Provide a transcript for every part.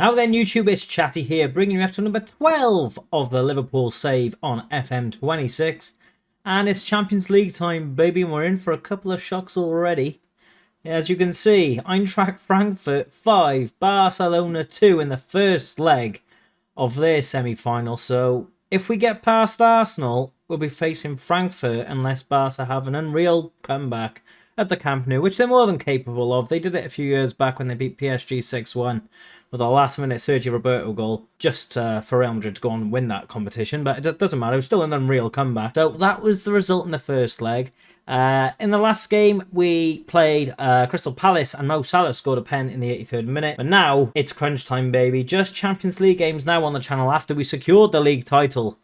Now then, YouTube, it's Chatty here, bringing you episode number 12 of the Liverpool Save on FM26. And it's Champions League time, baby, and we're in for a couple of shocks already. As you can see, Eintracht Frankfurt 5, Barcelona 2 in the first leg of their semi-final. So if we get past Arsenal, we'll be facing Frankfurt unless Barca have an unreal comeback at the Camp Nou, which they're more than capable of. They did it a few years back when they beat PSG 6-1 with a last-minute Sergio Roberto goal just for Real Madrid to go on and win that competition. But it doesn't matter. It was still an unreal comeback. So that was the result in the first leg. In the last game, we played Crystal Palace and Mo Salah scored a pen in the 83rd minute. But now it's crunch time, baby. Just Champions League games now on the channel after we secured the league title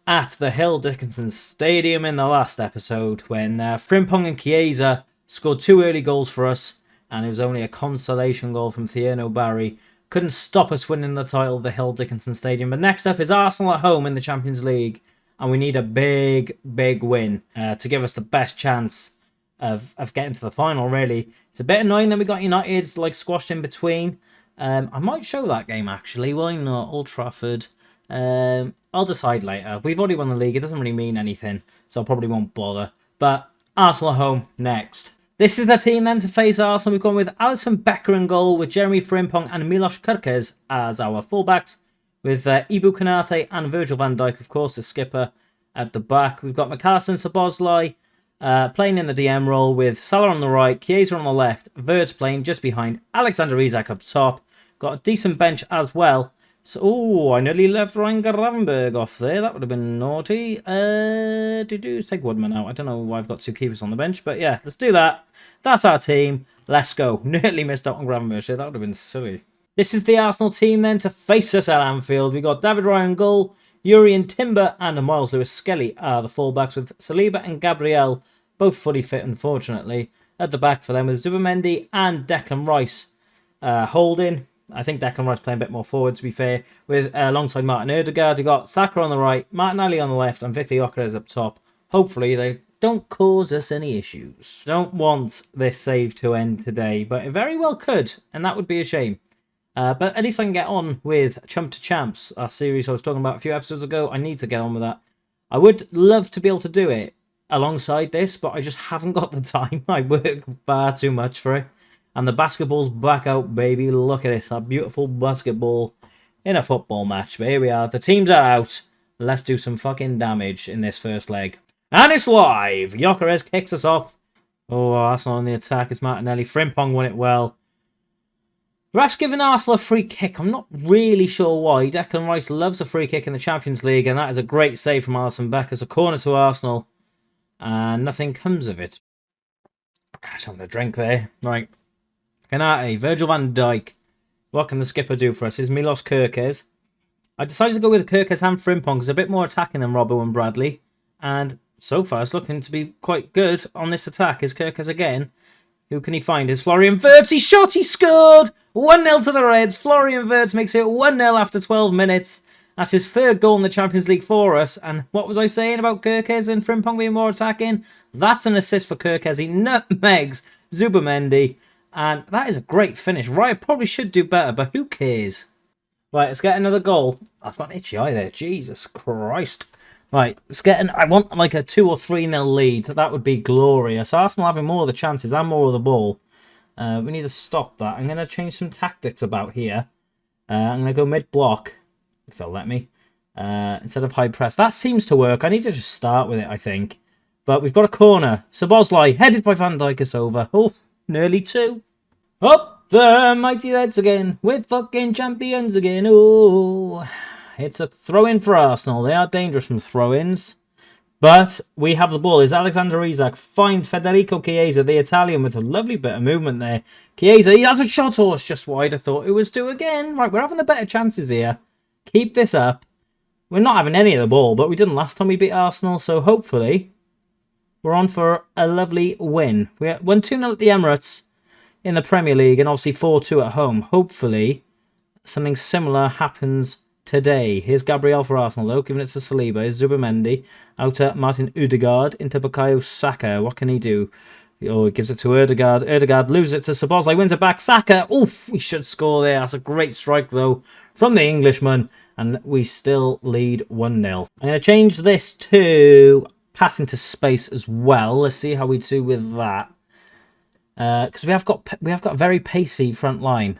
at the Hill Dickinson Stadium in the last episode when Frimpong and Chiesa scored 2 early goals for us, and it was only a consolation goal from Thierno Barry. Couldn't stop us winning the title of the Hill Dickinson Stadium. But next up is Arsenal at home in the Champions League, and we need a big win to give us the best chance of getting to the final, really. It's a bit annoying that we got United squashed in between. I might show that game, actually. Why not? Old Trafford. I'll decide later. We've already won the league. It doesn't really mean anything, so I probably won't bother. But Arsenal at home next. This is the team then to face Arsenal. We've gone with Alisson Becker in goal, with Jeremy Frimpong and Milos Kerkez as our fullbacks, with Ibu Konate and Virgil van Dijk, of course, the skipper at the back. We've got McAllister and Szoboszlai playing in the DM role, with Salah on the right, Chiesa on the left, Wirtz playing just behind, Alexander Isak up top. Got a decent bench as well. So, I nearly left Ryan Gravenberg off there. That would have been naughty. Let's take Woodman out. I don't know why I've got 2 keepers on the bench, but yeah, let's do that. That's our team. Let's go. Nearly missed out on Gravenberg. That would have been silly. This is the Arsenal team then to face us at Anfield. We got David Ryan goal, Urian Timber and Miles Lewis-Skelly are the fullbacks, with Saliba and Gabriel both fully fit, unfortunately. At the back for them with Zubimendi and Declan Rice holding. I think Declan Rice playing a bit more forward, to be fair, with alongside Martin Odegaard. You got Saka on the right, Martinelli on the left, and Victor Gyökeres up top. Hopefully they don't cause us any issues. Don't want this save to end today, but it very well could, and that would be a shame. But at least I can get on with Chump to Champs, a series I was talking about a few episodes ago. I need to get on with that. I would love to be able to do it alongside this, but I just haven't got the time. I work far too much for it. And the basketball's back out, baby. Look at it. A beautiful basketball in a football match. But here we are. The teams are out. Let's do some fucking damage in this first leg. And it's live. Gyökeres kicks us off. Oh, Arsenal on the attack. It's Martinelli. Frimpong won it well. Ref's given Arsenal a free kick. I'm not really sure why. Declan Rice loves a free kick in the Champions League. And that is a great save from Alisson Becker. It's a corner to Arsenal. And nothing comes of it. Just having a drink there. Right. Konate, Virgil van Dijk. What can the skipper do for us? Is Milos Kerkez. I decided to go with Kerkez and Frimpong because a bit more attacking than Robbo and Bradley. And so far it's looking to be quite good on this attack. Is Kerkez again. Who can he find? Is Florian Wirtz. He shot, he scored! 1-0 to the Reds. Florian Wirtz makes it 1-0 after 12 minutes. That's his 3rd goal in the Champions League for us. And what was I saying about Kerkez and Frimpong being more attacking? That's an assist for Kerkez. He nutmegs Zubimendi. And that is a great finish. Right, I probably should do better, but who cares? Right, let's get another goal. I've got an itchy eye there. Jesus Christ. Right, let's get I want like a 2 or 3-0 lead. That would be glorious. Arsenal having more of the chances and more of the ball. We need to stop that. I'm going to change some tactics about here. I'm going to go mid-block, if they'll let me, instead of high press. That seems to work. I need to just start with it, I think. But we've got a corner. Szoboszlai, headed by Van Dijk, is over. Oh, nearly 2. Up the mighty Reds again. We're fucking champions again. Oh, it's a throw-in for Arsenal. They are dangerous from throw-ins. But we have the ball. As Alexander Isak finds Federico Chiesa, the Italian, with a lovely bit of movement there. Chiesa, he has a shot. Oh, it's just wide. I thought it was 2 again. Right, we're having the better chances here. Keep this up. We're not having any of the ball, but we didn't last time we beat Arsenal. So hopefully we're on for a lovely win. We won 2-0 at the Emirates in the Premier League, and obviously 4-2 at home. Hopefully something similar happens today. Here's Gabriel for Arsenal, though, giving it to Saliba. Here's Zubimendi out to Martin Odegaard into Bukayo Saka. What can he do? Oh, he gives it to Erdegaard. Erdegaard loses it to Szoboszlai, wins it back. Saka, oof, we should score there. That's a great strike, though, from the Englishman. And we still lead 1-0. I'm going to change this to pass into space as well. Let's see how we do with that. Because we have got a very pacey front line.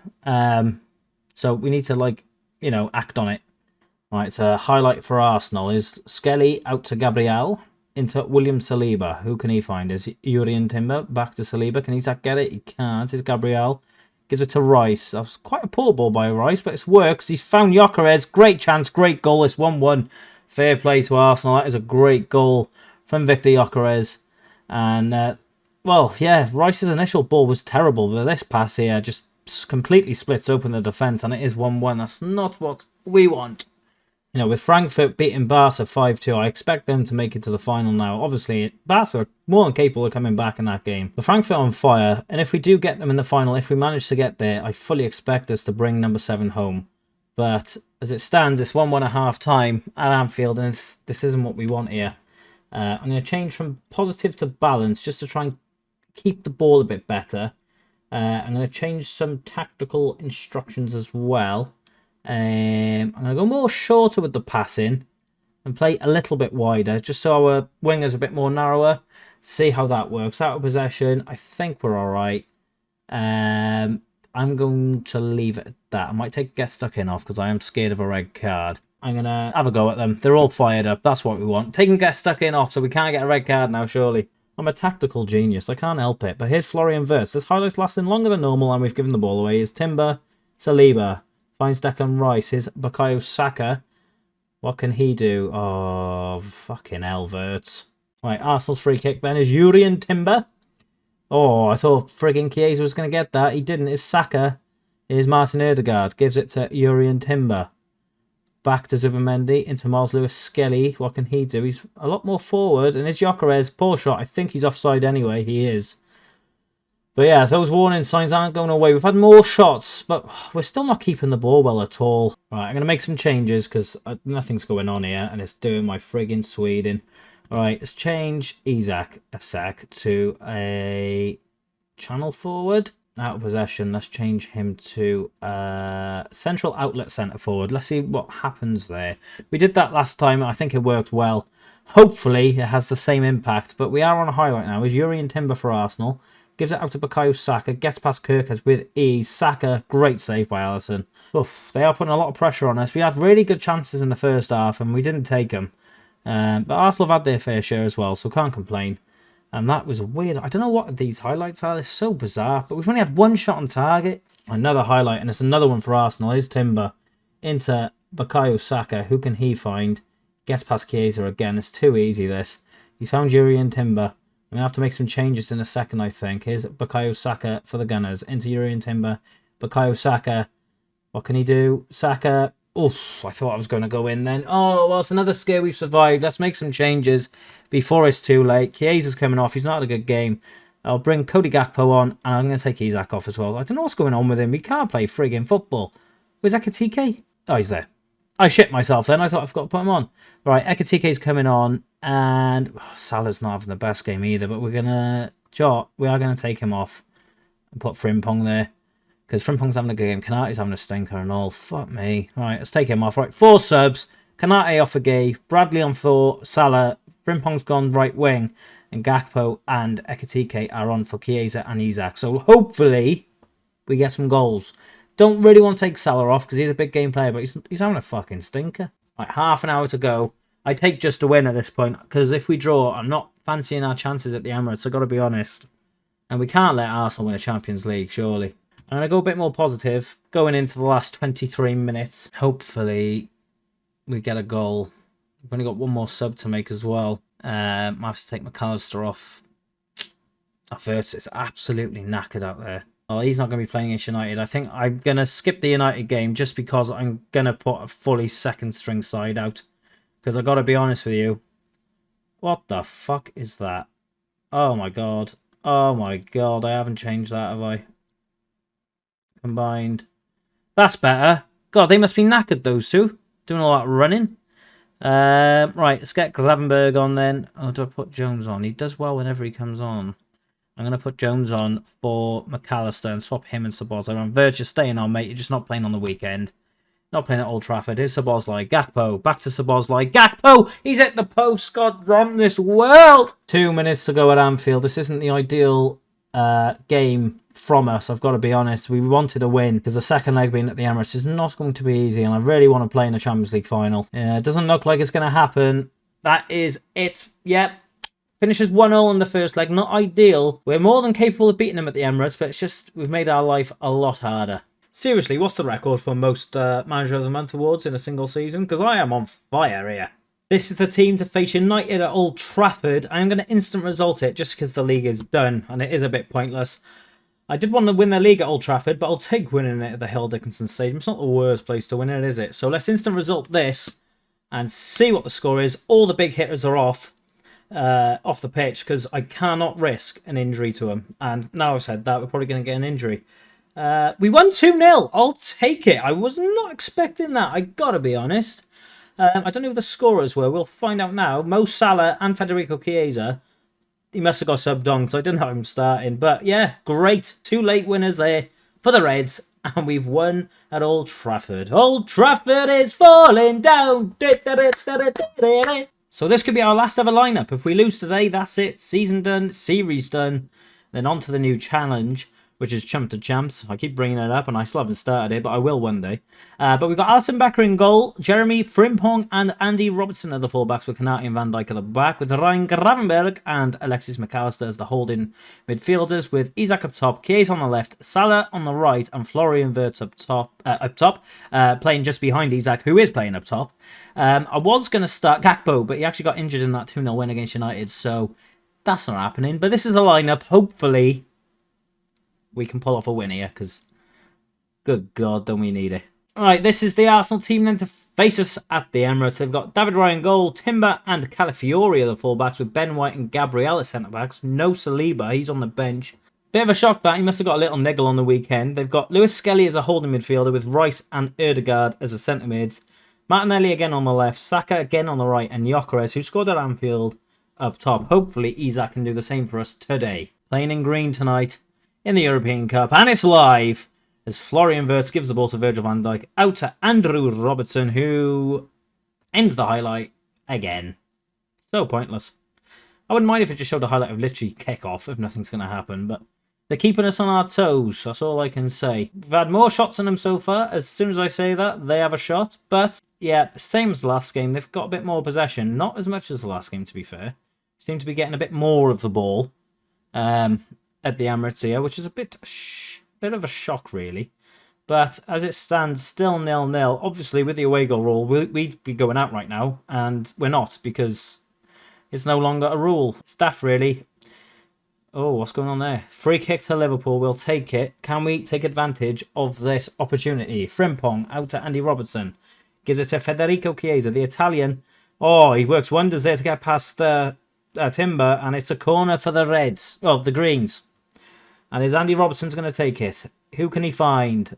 So we need to, act on it. Right, so a highlight for Arsenal is Skelly out to Gabriel. Into William Saliba. Who can he find? Is Urian Timber back to Saliba? Can Isak get it? He can't. It's Gabriel. Gives it to Rice. That was quite a poor ball by Rice, but it's works. He's found Gyökeres. Great chance. Great goal. It's 1-1. Fair play to Arsenal. That is a great goal from Victor Gyökeres. And, Rice's initial ball was terrible. But this pass here just completely splits open the defence, and it is 1-1. That's not what we want. With Frankfurt beating Barca 5-2, I expect them to make it to the final now. Obviously, Barca are more than capable of coming back in that game. But Frankfurt on fire, and if we do get them in the final, if we manage to get there, I fully expect us to bring number 7 home. But as it stands, it's 1-1 at half-time at Anfield, and this isn't what we want here. I'm going to change from positive to balance just to try and keep the ball a bit better. I'm going to change some tactical instructions as well. I'm going to go more shorter with the passing and play a little bit wider, just so our winger's a bit more narrower. See how that works. Out of possession, I think we're all right. I'm going to leave it at that. I might take Get Stuck In off because I am scared of a red card. I'm going to have a go at them. They're all fired up. That's what we want. Taking Get Stuck In off so we can't get a red card now, surely. I'm a tactical genius. I can't help it. But here's Florian Wirtz. This highlight's lasting longer than normal and we've given the ball away. Here's Timber, Saliba. Finds Declan Rice. Here's Bukayo Saka. What can he do? Oh, fucking hell, Wirtz. Right, Arsenal's free kick then is Urian Timber. Oh, I thought friggin' Chiesa was going to get that. He didn't. It's Saka. Here's Martin Erdegaard. Gives it to Urian Timber. Back to Zubimendi. Into Miles Lewis-Skelly. What can he do? He's a lot more forward. And it's Gyökeres. Poor shot. I think he's offside anyway. He is. But yeah, those warning signs aren't going away. We've had more shots, but we're still not keeping the ball well at all. Right, I'm going to make some changes because nothing's going on here, and it's doing my friggin' Sweden. All right, let's change Isak a sec to a channel forward. Out of possession, let's change him to central outlet centre forward. Let's see what happens there. We did that last time. I think it worked well. Hopefully, it has the same impact, but we are on a highlight now. Is Urian Timber for Arsenal. Gives it out to Bukayo Saka. Gets past Kirkes with ease. Saka, great save by Alisson. Oof, they are putting a lot of pressure on us. We had really good chances in the first half and we didn't take them. But Arsenal have had their fair share as well, so can't complain. And that was weird. I don't know what these highlights are. They're so bizarre. But we've only had one shot on target. Another highlight, and it's another one for Arsenal. Is Timber into Bukayo Saka. Who can he find? Gets past Chiesa again. It's too easy, this. He's found Urian Timber. I'm going to have to make some changes in a second, I think. Here's Bukayo Saka for the Gunners. Into Urian Timber. Bukayo Saka. What can he do? Saka. Oof, I thought I was going to go in then. Oh, well, it's another scare we've survived. Let's make some changes before it's too late. Chiesa's coming off. He's not had a good game. I'll bring Cody Gakpo on, and I'm going to take Isak off as well. I don't know what's going on with him. He can't play friggin' football. Where's Ekitike? Oh, he's there. I shit myself then. I thought I forgot to put him on. Right, Ekitike's coming on, and Salah's not having the best game either, but we are going to take him off and put Frimpong there. Because Frimpong's having a good game. Kanate's having a stinker and all. Fuck me. Right, let's take him off. Right, 4 subs. Kanate off again. Bradley on 4. Salah. Frimpong's gone right wing. And Gakpo and Ekitike are on for Chiesa and Isak. So hopefully we get some goals. Don't really want to take Salah off because he's a big game player, but he's having a fucking stinker. Right, half an hour to go. I take just a win at this point because if we draw, I'm not fancying our chances at the Emirates. I've got to be honest. And we can't let Arsenal win a Champions League, surely. I'm going to go a bit more positive going into the last 23 minutes. Hopefully we get a goal. We've only got one more sub to make as well. I have to take McAllister off. Wirtz is absolutely knackered out there. Well, he's not going to be playing against United. I think I'm going to skip the United game just because I'm going to put a fully second string side out. Because I've got to be honest with you. What the fuck is that? Oh my god. Oh my god. I haven't changed that, have I? Combined. That's better. God, they must be knackered, those two. Doing all that running. Right, let's get Gravenberg on then. Oh, do I put Jones on? He does well whenever he comes on. I'm going to put Jones on for McAllister and swap him and Szoboszlai on. Verge, you're staying on, mate. You're just not playing on the weekend. Not playing at Old Trafford. Here's Szoboszlai. Gakpo. Back to Szoboszlai. Gakpo! He's hit the post. God damn this world! 2 minutes to go at Anfield. This isn't the ideal game from us, I've got to be honest. We wanted a win because the second leg being at the Emirates is not going to be easy, and I really want to play in the Champions League final. Yeah, it doesn't look like it's going to happen. That is it. Yep. Finishes 1-0 in the first leg. Not ideal. We're more than capable of beating them at the Emirates, but it's just we've made our life a lot harder. Seriously, what's the record for most Manager of the Month awards in a single season? Because I am on fire here. This is the team to face United at Old Trafford. I'm going to instant result it just because the league is done, and it is a bit pointless. I did want to win the league at Old Trafford, but I'll take winning it at the Hill Dickinson Stadium. It's not the worst place to win it, is it? So let's instant result this and see what the score is. All the big hitters are off the pitch because I cannot risk an injury to them. And now I've said that, we're probably going to get an injury. We won 2-0. I'll take it. I was not expecting that, I gotta be honest. I don't know who the scorers were. We'll find out now. Mo Salah and Federico Chiesa. He must have got subbed on because I didn't have him starting. But yeah, great. 2 late winners there for the Reds. And we've won at Old Trafford. Old Trafford is falling down. So this could be our last ever lineup. If we lose today, that's it. Season done. Series done. Then on to the new challenge, which is Chump to Champs. I keep bringing it up, and I still haven't started it, but I will one day. But we've got Alisson Becker in goal, Jeremy Frimpong and Andy Robertson are the fullbacks, with Konate and Van Dijk at the back, with Ryan Gravenberch and Alexis McAllister as the holding midfielders, with Isak up top, Chiesa on the left, Salah on the right, and Florian Wirtz up top, playing just behind Isak, who is playing up top. I was going to start Gakpo, but he actually got injured in that 2-0 win against United, so that's not happening. But this is the lineup. Hopefully we can pull off a win here, because good God, don't we need it. Alright, this is the Arsenal team then to face us at the Emirates. They've got David Raya in goal, Timber and Calafiori are the fullbacks, with Ben White and Gabriel as centre-backs. No Saliba, he's on the bench. Bit of a shock that, he must have got a little niggle on the weekend. They've got Lewis Skelly as a holding midfielder, with Rice and Erdegaard as the centre-mids. Martinelli again on the left, Saka again on the right, and Gyökeres, who scored at Anfield, up top. Hopefully Isak can do the same for us today. Playing in green tonight in the European Cup, and it's live as Florian Wirtz gives the ball to Virgil van Dijk, out to Andrew Robertson, who ends the highlight again. So pointless. I wouldn't mind if it just showed a highlight of literally kick-off if nothing's going to happen, but they're keeping us on our toes, that's all I can say. We've had more shots on them so far. As soon as I say that, they have a shot, but yeah, same as the last game. They've got a bit more possession, not as much as the last game to be fair. Seem to be getting a bit more of the ball at the Emirates here, which is a bit of a shock, really. But as it stands, still 0-0. Obviously, with the away goal rule, we'd be going out right now, and we're not, because it's no longer a rule. Staff, really. Oh, what's going on there? Free kick to Liverpool. We'll take it. Can we take advantage of this opportunity? Frimpong out to Andy Robertson. Gives it to Federico Chiesa, the Italian. Oh, he works wonders there to get past Timber, and it's a corner for the Reds. Oh, the Greens. And is Andy Robertson's going to take it? Who can he find?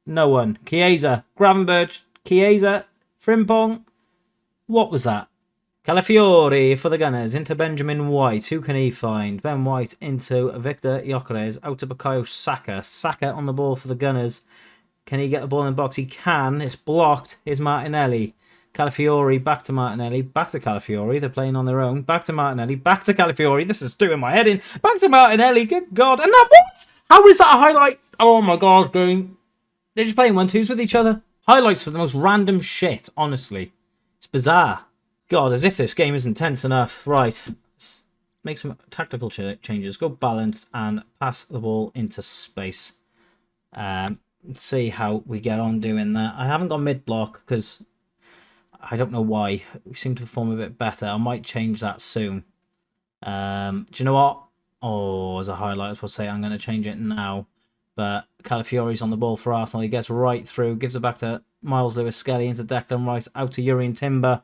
No one. Chiesa. Gravenberch. Chiesa. Frimpong. What was that? Calafiori for the Gunners. Into Benjamin White. Who can he find? Ben White into Victor Gyökeres. Out to Bukayo Saka. Saka on the ball for the Gunners. Can he get the ball in the box? He can. It's blocked. Here's Martinelli. Calafiori, back to Martinelli, back to Calafiori. They're playing on their own. Back to Martinelli, back to Calafiori. This is doing my head in. Back to Martinelli. Good God. And that what? How is that a highlight? Oh my God, game. They're just playing 1-2s with each other. Highlights for the most random shit, honestly. It's bizarre. God, as if this game isn't tense enough. Right. Let's make some tactical changes. Go balanced and pass the ball into space. Let's see how we get on doing that. I haven't got mid-block because I don't know why. We seem to perform a bit better. I might change that soon. Do you know what? Oh, as a highlight, I was supposed to say I'm going to change it now. But Calafiori's on the ball for Arsenal. He gets right through, gives it back to Miles Lewis-Skelly, into Declan Rice, out to Urian Timber.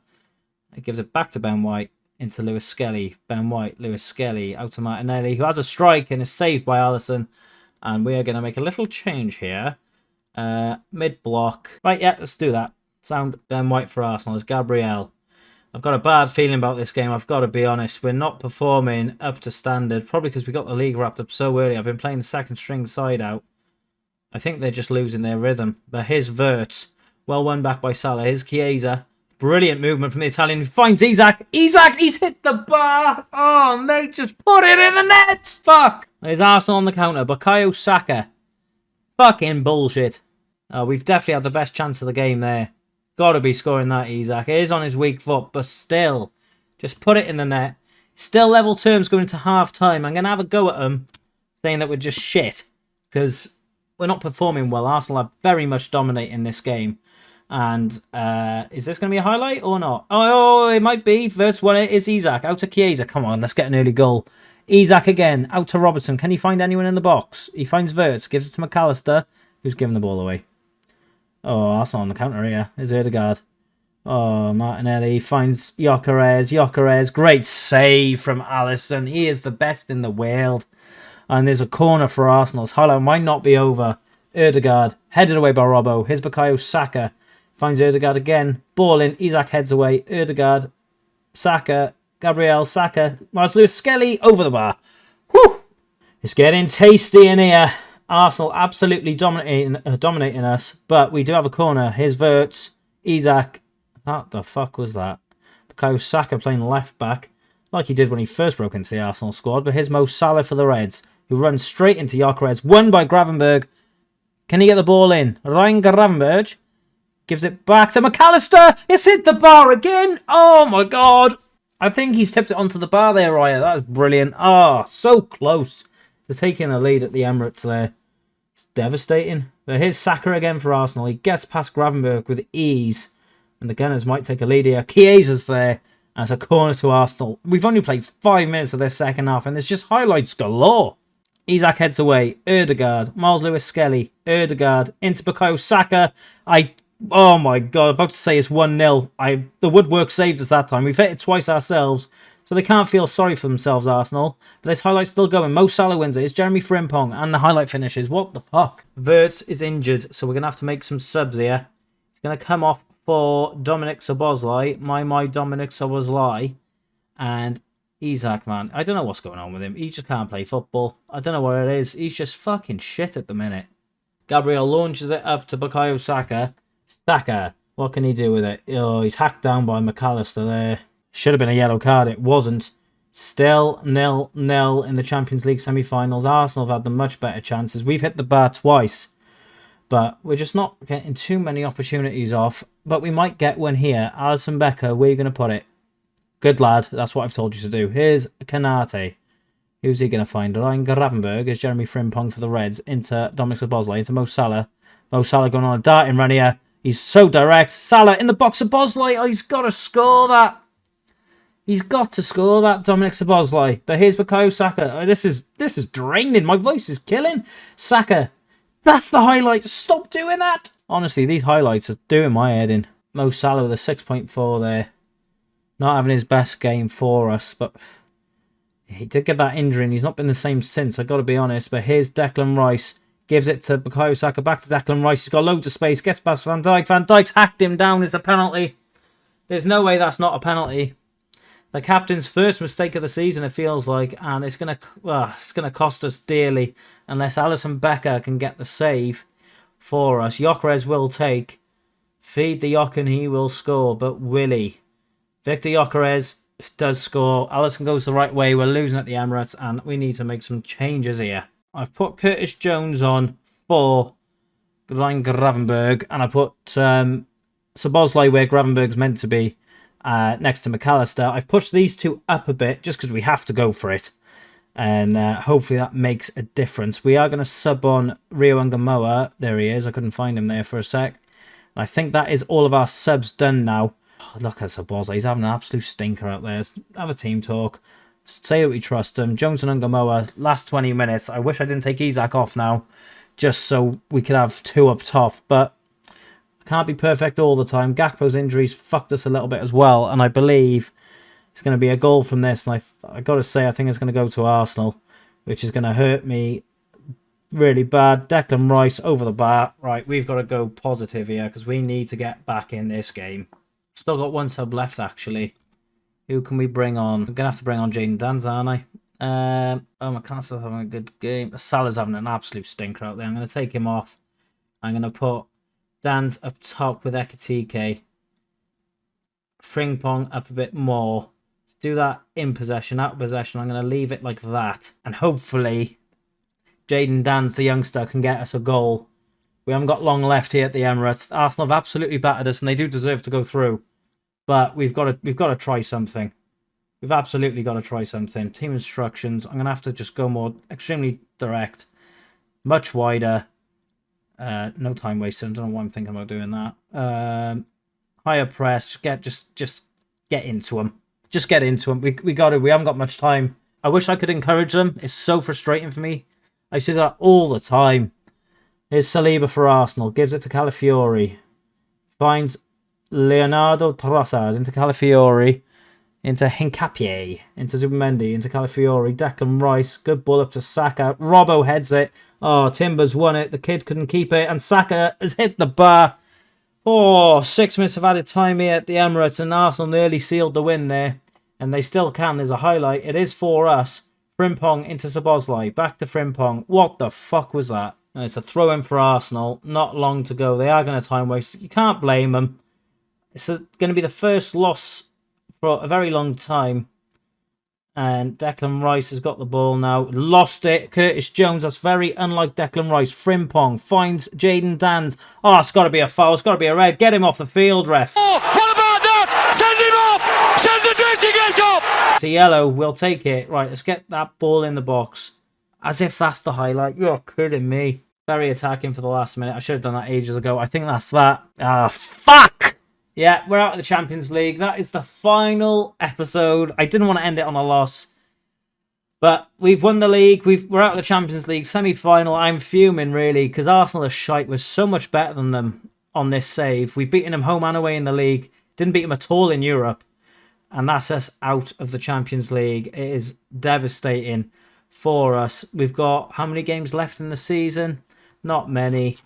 He gives it back to Ben White, into Lewis-Skelly. Ben White, Lewis-Skelly, out to Martinelli, who has a strike and is saved by Alisson. And we are going to make a little change here. Mid-block. Right, yeah, let's do that. Sound Ben White for Arsenal as Gabriel. I've got a bad feeling about this game, I've got to be honest. We're not performing up to standard, probably because we got the league wrapped up so early. I've been playing the second string side out. I think they're just losing their rhythm. But here's Wirtz. Well won back by Salah. Here's Chiesa. Brilliant movement from the Italian. He finds Isak. Isak, he's hit the bar. Oh, mate, just put it in the net. Fuck. There's Arsenal on the counter. Bukayo Saka. Fucking bullshit. We've definitely had the best chance of the game there. Got to be scoring that, Isak. It is on his weak foot, but still. Just put it in the net. Still level terms going into half-time. I'm going to have a go at them, saying that we're just shit. Because we're not performing well. Arsenal are very much dominating this game. And is this going to be a highlight or not? Oh, it might be. First one is Isak. Out to Chiesa. Come on, let's get an early goal. Isak again. Out to Robertson. Can he find anyone in the box? He finds Wirtz. Gives it to McAllister, who's giving the ball away. Oh, Arsenal on the counter here. Here's Ødegaard. Oh, Martinelli finds Gyökeres. Gyökeres. Great save from Alisson. He is the best in the world. And there's a corner for Arsenal's highlight might not be over. Ødegaard. Headed away by Robbo. Here's Bukayo Saka. Finds Ødegaard again. Ball in. Isak heads away. Ødegaard. Saka. Gabriel Saka. Miles Lewis Skelly. Over the bar. Whew! It's getting tasty in here. Arsenal absolutely dominating us. But we do have a corner. Here's Wirtz. Isak. What the fuck was that? Bukayo Saka playing left back. Like he did when he first broke into the Arsenal squad. But here's Mo Salah for the Reds. Who runs straight into Gyökeres. Won by Gravenberg. Can he get the ball in? Ryan Gravenberg. Gives it back to McAllister. It's hit the bar again. Oh my god. I think he's tipped it onto the bar there, Raya. That was brilliant. Oh, so close to taking a lead at the Emirates there. It's devastating. But here's Saka again for Arsenal. He gets past Gravenberg with ease. And the Gunners might take a lead here. Chiesa's there. As a corner to Arsenal. We've only played 5 minutes of their second half. And there's just highlights galore. Isak heads away. Ødegaard. Miles Lewis Skelly. Ødegaard. Into Bukayo Saka. Oh my god, I'm about to say it's 1-0. The woodwork saved us that time. We've hit it twice ourselves, so they can't feel sorry for themselves, Arsenal. But this highlight's still going. Mo Salah wins it. It's Jeremy Frimpong, and the highlight finishes. What the fuck? Wirtz is injured, so we're going to have to make some subs here. He's going to come off for Dominic Szoboszlai. My Dominic Szoboszlai. And Isak, man. I don't know what's going on with him. He just can't play football. I don't know what it is. He's just fucking shit at the minute. Gabriel launches it up to Bukayo Saka. Saka, what can he do with it? Oh, he's hacked down by McAllister there. Should have been a yellow card. It wasn't. Still 0-0 in the Champions League semi-finals. Arsenal have had the much better chances. We've hit the bar twice. But we're just not getting too many opportunities off. But we might get one here. Alisson Becker, where are you going to put it? Good lad. That's what I've told you to do. Here's Kanate. Who's he going to find? Ryan Gravenberg is Jeremy Frimpong for the Reds. Into Dominic Szoboszlai. Into Mo Salah. Mo Salah going on a darting run here. He's so direct. Salah in the box of Bosley. Oh, he's got to score that. He's got to score that, Dominic Szoboszlai. But here's Bukayo Saka. Oh, this is draining. My voice is killing. Saka. That's the highlight. Stop doing that. Honestly, these highlights are doing my head in. Mo Salah with a 6.4 there. Not having his best game for us, but he did get that injury and he's not been the same since. I've got to be honest. But here's Declan Rice. Gives it to Bukayo Saka, back to Declan Rice. He's got loads of space. Gets past Van Dijk. Van Dijk's hacked him down. Is the penalty? There's no way that's not a penalty. The captain's first mistake of the season, it feels like, and it's gonna cost us dearly unless Alisson Becker can get the save for us. Gyökeres will take. Feed the Yok and he will score, but will he? Victor Gyökeres does score. Alisson goes the right way. We're losing at the Emirates, and we need to make some changes here. I've put Curtis Jones on for Ryan Gravenberg, and I put Szoboszlai where Gravenberg's meant to be, next to McAllister. I've pushed these two up a bit just because we have to go for it, and hopefully that makes a difference. We are going to sub on Rio Ngamoa. There he is. I couldn't find him there for a sec. And I think that is all of our subs done now. Oh, look at Szoboszlai. He's having an absolute stinker out there. Let's have a team talk. Say that we trust him. Jones and Ngamoa, last 20 minutes. I wish I didn't take Isak off now, just so we could have two up top. But can't be perfect all the time. Gakpo's injuries fucked us a little bit as well, and I believe it's going to be a goal from this. And I got to say, I think it's going to go to Arsenal, which is going to hurt me really bad. Declan Rice over the bar. Right, we've got to go positive here because we need to get back in this game. Still got one sub left, actually. Who can we bring on? I'm going to have to bring on Jaden Dans, aren't I? McAllister's having a good game. Salah's having an absolute stinker out there. I'm going to take him off. I'm going to put Dan's up top with Ekatike. Frimpong up a bit more. Let's do that in possession, out of possession. I'm going to leave it like that. And hopefully, Jaden Dans, the youngster, can get us a goal. We haven't got long left here at the Emirates. Arsenal have absolutely battered us, and they do deserve to go through. But we've got to try something. We've absolutely got to try something. Team instructions. I'm going to have to just go more extremely direct. Much wider. No time wasting. I don't know why I'm thinking about doing that. Higher press. Just get into them. Just get into them. We got to. We haven't got much time. I wish I could encourage them. It's so frustrating for me. I see that all the time. Here's Saliba for Arsenal. Gives it to Calafiori. Finds Leonardo Trossard into Calafiori. Into Hincapié. Into Zubimendi. Into Calafiori. Declan Rice. Good ball up to Saka. Robbo heads it. Oh, Timbers won it. The kid couldn't keep it. And Saka has hit the bar. Oh, 6 minutes of added time here at the Emirates. And Arsenal nearly sealed the win there. And they still can. There's a highlight. It is for us. Frimpong into Szoboszlai. Back to Frimpong. What the fuck was that? And it's a throw-in for Arsenal. Not long to go. They are going to time waste. You can't blame them. It's going to be the first loss for a very long time. And Declan Rice has got the ball now. Lost it. Curtis Jones. That's very unlike Declan Rice. Frimpong finds Jaden Dans. Oh, it's got to be a foul. It's got to be a red. Get him off the field, ref. Oh, what about that? Send him off. Send the drifting gate off. It's a yellow. We'll take it. Right, let's get that ball in the box. As if that's the highlight. You're kidding me. Very attacking for the last minute. I should have done that ages ago. I think that's that. Ah, fuck! Yeah, we're out of the Champions League. That is the final episode. I didn't want to end it on a loss. But we've won the league. We're out of the Champions League semi-final. I'm fuming, really, because Arsenal are shite. We're so much better than them on this save. We've beaten them home and away in the league. Didn't beat them at all in Europe. And that's us out of the Champions League. It is devastating for us. We've got how many games left in the season? Not many.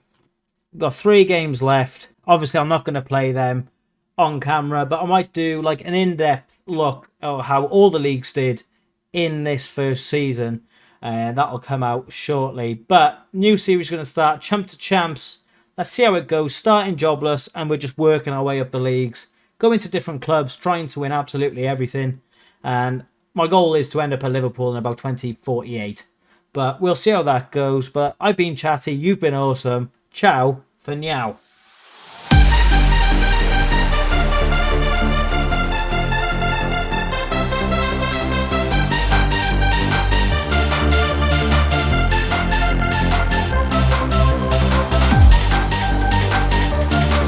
We've got 3 games left. Obviously, I'm not going to play them on camera, but I might do like an in-depth look at how all the leagues did in this first season. And that'll come out shortly. But new series is going to start. Champ to Champs. Let's see how it goes. Starting jobless, and we're just working our way up the leagues. Going to different clubs, trying to win absolutely everything. And my goal is to end up at Liverpool in about 2048. But we'll see how that goes. But I've been chatty. You've been awesome. Ciao for now.